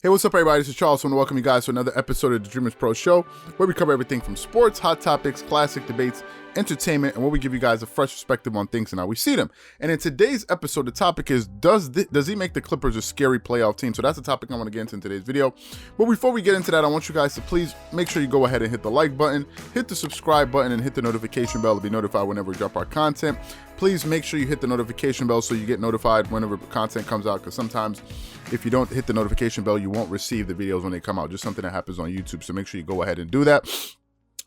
Hey, what's up, everybody? This is Charles. I want to welcome you guys to another episode of the Dreamerspro Show, where we cover everything from sports, hot topics, classic debates, entertainment, and where we give you guys a fresh perspective on things and how we see them. And in today's episode, the topic is, does he make the Clippers a scary playoff team? So that's the topic I want to get into in today's video. But before we get into that, I want you guys to please make sure you go ahead and hit the like button, hit the subscribe button, and hit the notification bell to be notified whenever we drop our content. Please make sure you hit the notification bell so you get notified whenever content comes out, because sometimes if you don't hit the notification bell, you won't receive the videos when they come out. Just something that happens on YouTube, so make sure you go ahead and do that.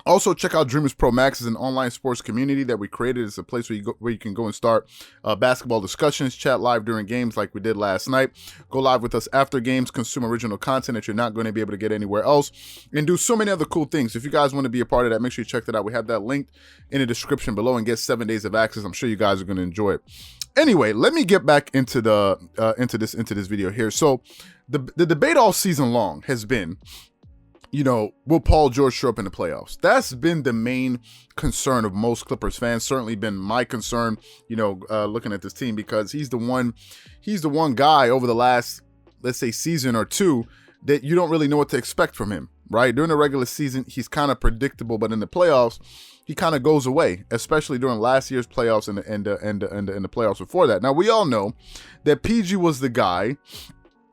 Also, check out Dreamerspro Max. It's an online sports community that we created. It's a place where you can go and start basketball discussions, chat live during games like we did last night, go live with us after games, consume original content that you're not going to be able to get anywhere else, and do so many other cool things. If you guys want to be a part of that, make sure you check that out. We have that linked in the description below, and get 7 days of access. I'm sure you guys are going to enjoy it. Anyway, let me get back into the into this video here. So the debate all season long has been, will Paul George show up in the playoffs? That's been the main concern of most Clippers fans. Certainly been my concern, looking at this team, because he's the one guy over the last, let's say, season or two that you don't really know what to expect from him, right? During the regular season, he's kind of predictable, but in the playoffs, he kind of goes away, especially during last year's playoffs and the playoffs before that. Now, we all know that PG was the guy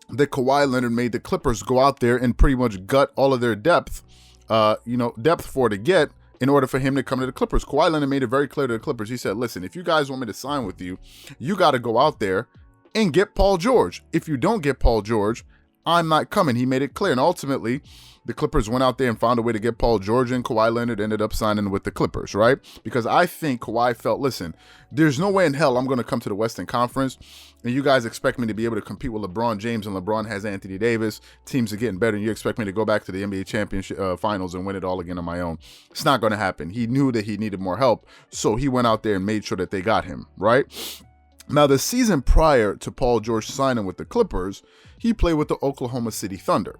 that Kawhi Leonard made the Clippers go out there and pretty much gut all of their depth for to get in order for him to come to the Clippers. Kawhi Leonard made it very clear to the Clippers. He said, listen, if you guys want me to sign with you, you got to go out there and get Paul George. If you don't get Paul George, I'm not coming. He made it clear. And ultimately, the Clippers went out there and found a way to get Paul George, and Kawhi Leonard ended up signing with the Clippers, right? Because I think Kawhi felt, listen, there's no way in hell I'm going to come to the Western Conference and you guys expect me to be able to compete with LeBron James, and LeBron has Anthony Davis. Teams are getting better, and you expect me to go back to the NBA championship finals and win it all again on my own. It's not going to happen. He knew that he needed more help, so he went out there and made sure that they got him, right? Now, the season prior to Paul George signing with the Clippers, he played with the Oklahoma City Thunder.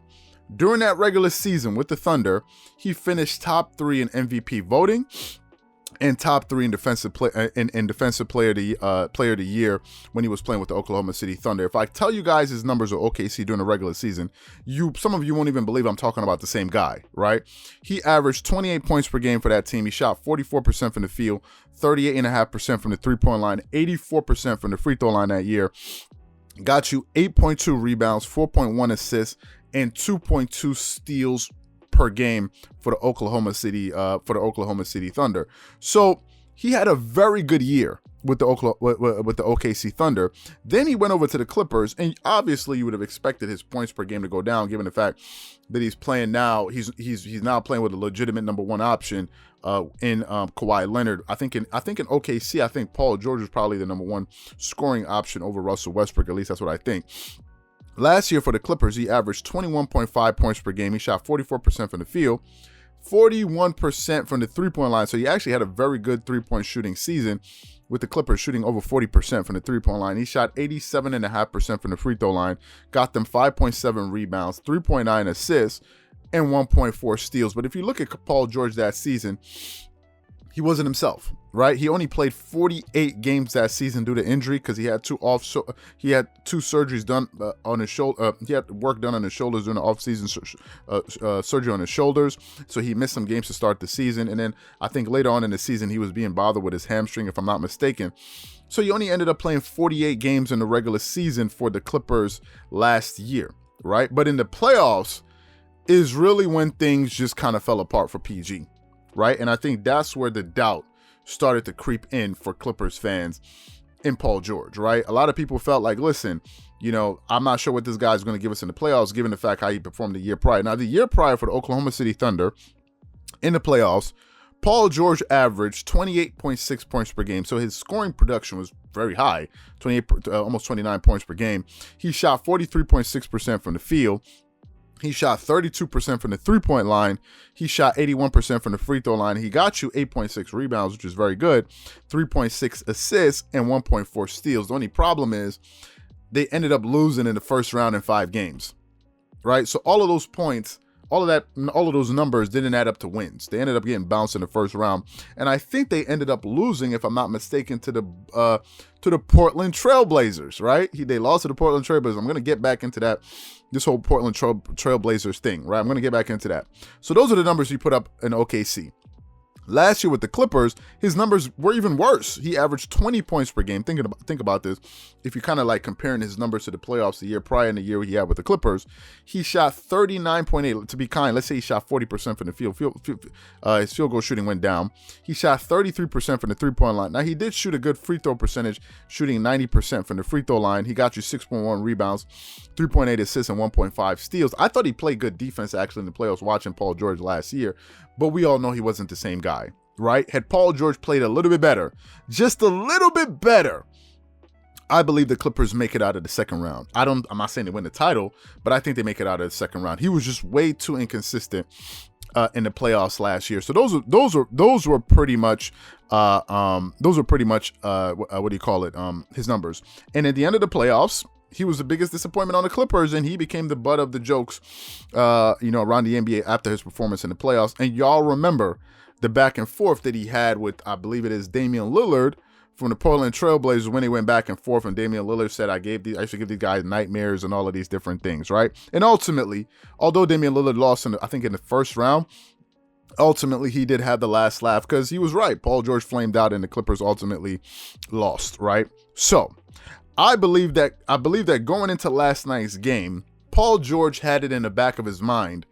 During that regular season with the Thunder, he finished top 3 in MVP voting and top 3 in defensive player of the year when he was playing with the Oklahoma City Thunder. If I tell you guys his numbers are OKC during the regular season, some of you won't even believe I'm talking about the same guy, right? He averaged 28 points per game for that team. He shot 44% from the field, 38.5% from the three-point line, 84% from the free throw line that year. Got you 8.2 rebounds, 4.1 assists, and 2.2 steals per game for the Oklahoma City Thunder. So he had a very good year with the OKC Thunder. Then he went over to the Clippers, and obviously you would have expected his points per game to go down, given the fact that he's playing now. He's now playing with a legitimate number one option in Kawhi Leonard. I think in OKC, I think Paul George is probably the number one scoring option over Russell Westbrook. At least that's what I think. Last year for the Clippers, he averaged 21.5 points per game. He shot 44% from the field, 41% from the three-point line. So he actually had a very good three-point shooting season with the Clippers, shooting over 40% from the three-point line. He shot 87.5% from the free throw line, got them 5.7 rebounds, 3.9 assists, and 1.4 steals. But if you look at Paul George that season, he wasn't himself, right? He only played 48 games that season due to injury, because he had two surgeries done on his shoulder. He had work done on his shoulders during the offseason, surgery on his shoulders. So he missed some games to start the season. And then I think later on in the season, he was being bothered with his hamstring, if I'm not mistaken. So he only ended up playing 48 games in the regular season for the Clippers last year, right? But in the playoffs is really when things just kind of fell apart for PG. Right? And I think that's where the doubt started to creep in for Clippers fans in Paul George, right? A lot of people felt like, listen, I'm not sure what this guy's going to give us in the playoffs, given the fact how he performed the year prior. Now, the year prior for the Oklahoma City Thunder in the playoffs, Paul George averaged 28.6 points per game. So his scoring production was very high, almost 29 points per game. He shot 43.6% from the field. He shot 32% from the three-point line. He shot 81% from the free throw line. He got you 8.6 rebounds, which is very good, 3.6 assists, and 1.4 steals. The only problem is they ended up losing in the first round in 5 games, right? So all of those points all of those numbers didn't add up to wins. They ended up getting bounced in the first round, and I think they ended up losing, if I'm not mistaken, to the Portland Trailblazers. Right? They lost to the Portland Trailblazers. I'm gonna get back into that. This whole Portland Trailblazers thing, right? I'm gonna get back into that. So those are the numbers he put up in OKC. Last year with the Clippers, his numbers were even worse. He averaged 20 points per game. Think about this. If you're kind of like comparing his numbers to the playoffs the year prior and the year he had with the Clippers, he shot 39.8. To be kind, let's say he shot 40% from the field. His field goal shooting went down. He shot 33% from the three-point line. Now, he did shoot a good free throw percentage, shooting 90% from the free throw line. He got you 6.1 rebounds, 3.8 assists, and 1.5 steals. I thought he played good defense, actually, in the playoffs watching Paul George last year, but we all know he wasn't the same guy. Right? Had Paul George played a little bit better, just a little bit better, I believe the Clippers make it out of the second round. I'm not saying they win the title, but I think they make it out of the second round. He was just way too inconsistent in the playoffs last year. So those were pretty much his numbers. And at the end of the playoffs, he was the biggest disappointment on the Clippers, and he became the butt of the jokes, around the NBA after his performance in the playoffs. And y'all remember the back and forth that he had with, I believe it is Damian Lillard from the Portland Trailblazers, when they went back and forth, and Damian Lillard said, I should give these guys nightmares and all of these different things, right? And ultimately, although Damian Lillard lost in the first round, ultimately he did have the last laugh, because he was right. Paul George flamed out and the Clippers ultimately lost, right? So I believe that going into last night's game, Paul George had it in the back of his mind,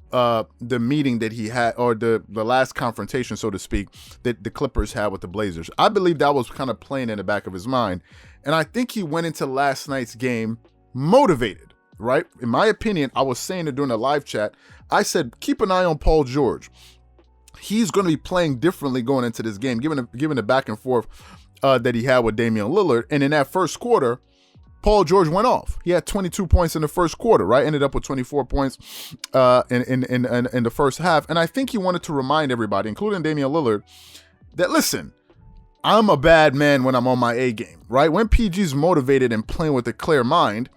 the meeting that he had, or the last confrontation, so to speak, that the Clippers had with the Blazers. I believe that was kind of playing in the back of his mind. And I think he went into last night's game motivated, right? In my opinion, I was saying it during the live chat. I said, keep an eye on Paul George. He's going to be playing differently going into this game, given the back and forth that he had with Damian Lillard. And in that first quarter, Paul George went off. He had 22 points in the first quarter, right? Ended up with 24 points in the first half. And I think he wanted to remind everybody, including Damian Lillard, that, listen, I'm a bad man when I'm on my A game, right? When PG's motivated and playing with a clear mind,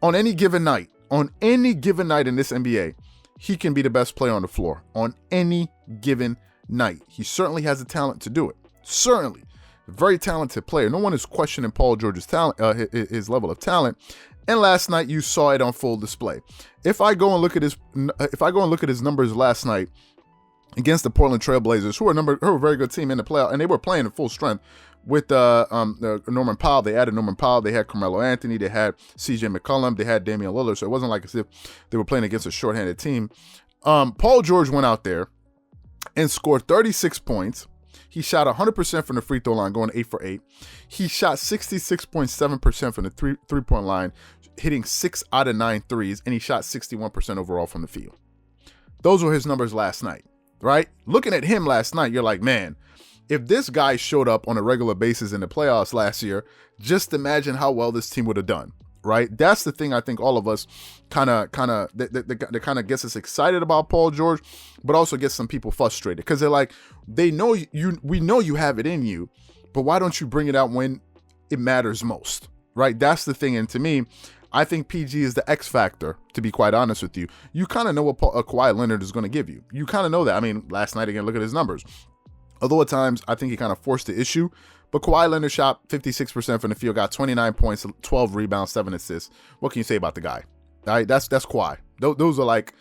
on any given night in this NBA, he can be the best player on the floor on any given night. He certainly has the talent to do it. Certainly. Very talented player. No one is questioning Paul George's talent, his level of talent. And last night you saw it on full display. If I go and look at his numbers last night against the Portland Trailblazers, who are a very good team in the playoff, and they were playing at full strength with Norman Powell. They added Norman Powell. They had Carmelo Anthony. They had CJ McCollum. They had Damian Lillard. So it wasn't like as if they were playing against a shorthanded team. Paul George went out there and scored 36 points. He shot 100% from the free throw line, going 8 for 8. He shot 66.7% from the three-point line, hitting 6 out of 9 threes, and he shot 61% overall from the field. Those were his numbers last night, right? Looking at him last night, you're like, man, if this guy showed up on a regular basis in the playoffs last year, just imagine how well this team would have done, right? That's the thing I think all of us that kind of gets us excited about Paul George, but also gets some people frustrated, because they're like, we know you have it in you, but why don't you bring it out when it matters most, right? That's the thing. And to me, I think PG is the X factor, to be quite honest with you. You kind of know what Kawhi Leonard is going to give you. You kind of know that. I mean, last night, again, look at his numbers. Although at times I think he kind of forced the issue, but Kawhi Leonard shot 56% from the field, got 29 points, 12 rebounds, 7 assists. What can you say about the guy? All right, that's Kawhi. Those are like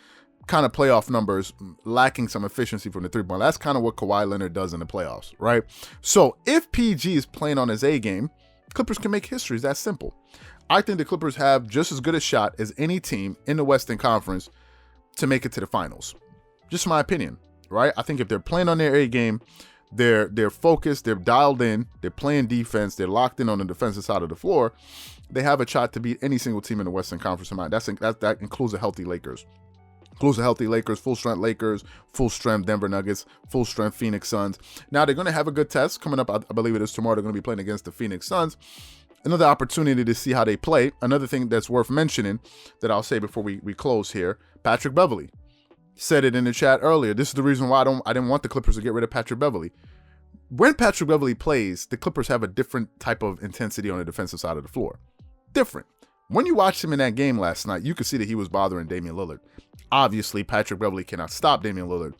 kind of playoff numbers, lacking some efficiency from the three-point. That's kind of what Kawhi Leonard does in the playoffs, right? So if PG is playing on his A game, Clippers can make history. It's that simple. I think the Clippers have just as good a shot as any team in the Western Conference to make it to the finals. Just my opinion, right? I think if they're playing on their A game, they're focused, they're dialed in, they're playing defense, they're locked in on the defensive side of the floor, they have a shot to beat any single team in the Western Conference. That includes the healthy Lakers. Full strength Lakers, full strength Denver Nuggets, full strength Phoenix Suns. Now they're going to have a good test coming up. I believe it is tomorrow. They're going to be playing against the Phoenix Suns. Another opportunity to see how they play. Another thing that's worth mentioning that I'll say before we close here, Patrick Beverley said it in the chat earlier. This is the reason why I didn't want the Clippers to get rid of Patrick Beverley. When Patrick Beverley plays, the Clippers have a different type of intensity on the defensive side of the floor. Different. When you watched him in that game last night, you could see that he was bothering Damian Lillard. Obviously, Patrick Beverley cannot stop Damian Lillard,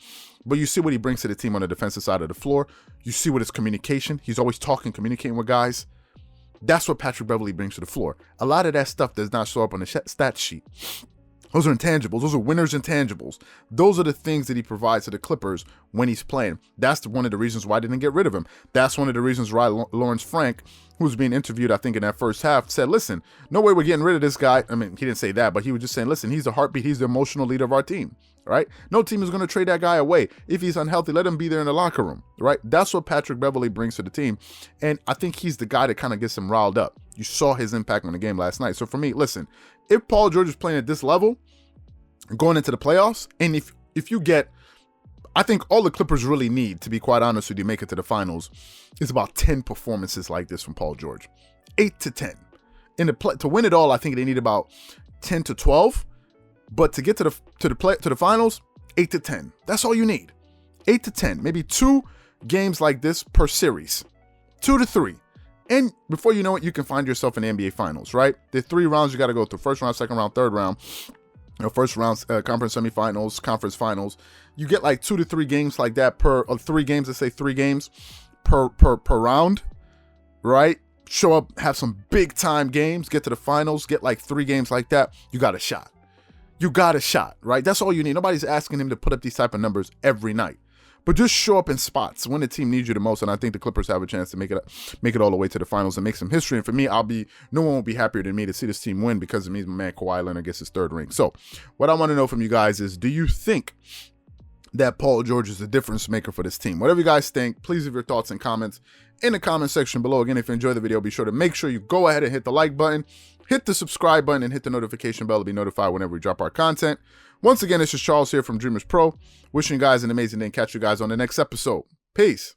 but you see what he brings to the team on the defensive side of the floor. You see what his communication. He's always talking, communicating with guys. That's what Patrick Beverley brings to the floor. A lot of that stuff does not show up on the stat sheet. Those are intangibles. Those are winners' intangibles. Those are the things that he provides to the Clippers when he's playing. That's one of the reasons why I didn't get rid of him. That's one of the reasons why Lawrence Frank, who was being interviewed, I think, in that first half, said, listen, no way we're getting rid of this guy. I mean, he didn't say that, but he was just saying, listen, he's the heartbeat. He's the emotional leader of our team, right? No team is going to trade that guy away. If he's unhealthy, let him be there in the locker room, right? That's what Patrick Beverley brings to the team. And I think he's the guy that kind of gets him riled up. You saw his impact on the game last night. So for me, listen, if Paul George is playing at this level, going into the playoffs, and if you get, I think all the Clippers really need, to be quite honest with you, make it to the finals, is about 10 performances like this from Paul George. 8 to 10. To win it all, I think they need about 10 to 12. But to get to the finals, 8 to 10. That's all you need. 8 to 10. Maybe 2 games like this per series. 2 to 3. And before you know it, you can find yourself in the NBA Finals, right? There's 3 rounds you got to go through. First round, second round, third round. First round, conference semifinals, conference finals. You get like 2 to 3 games like that or 3 games, let's say 3 games per round, right? Show up, have some big time games, get to the finals, get like 3 games like that. You got a shot. You got a shot, right? That's all you need. Nobody's asking him to put up these type of numbers every night. But just show up in spots when the team needs you the most, and I think the Clippers have a chance to make it all the way to the finals and make some history. And for me, no one will be happier than me to see this team win, because it means my man Kawhi Leonard gets his 3rd ring. So what I want to know from you guys is, do you think that Paul George is a difference maker for this team? Whatever you guys think, please leave your thoughts and comments in the comment section below. Again, if you enjoyed the video, be sure to make sure you go ahead and hit the like button, hit the subscribe button, and hit the notification bell to be notified whenever we drop our content. Once again, this is Charles here from Dreamers Pro, wishing you guys an amazing day and catch you guys on the next episode. Peace.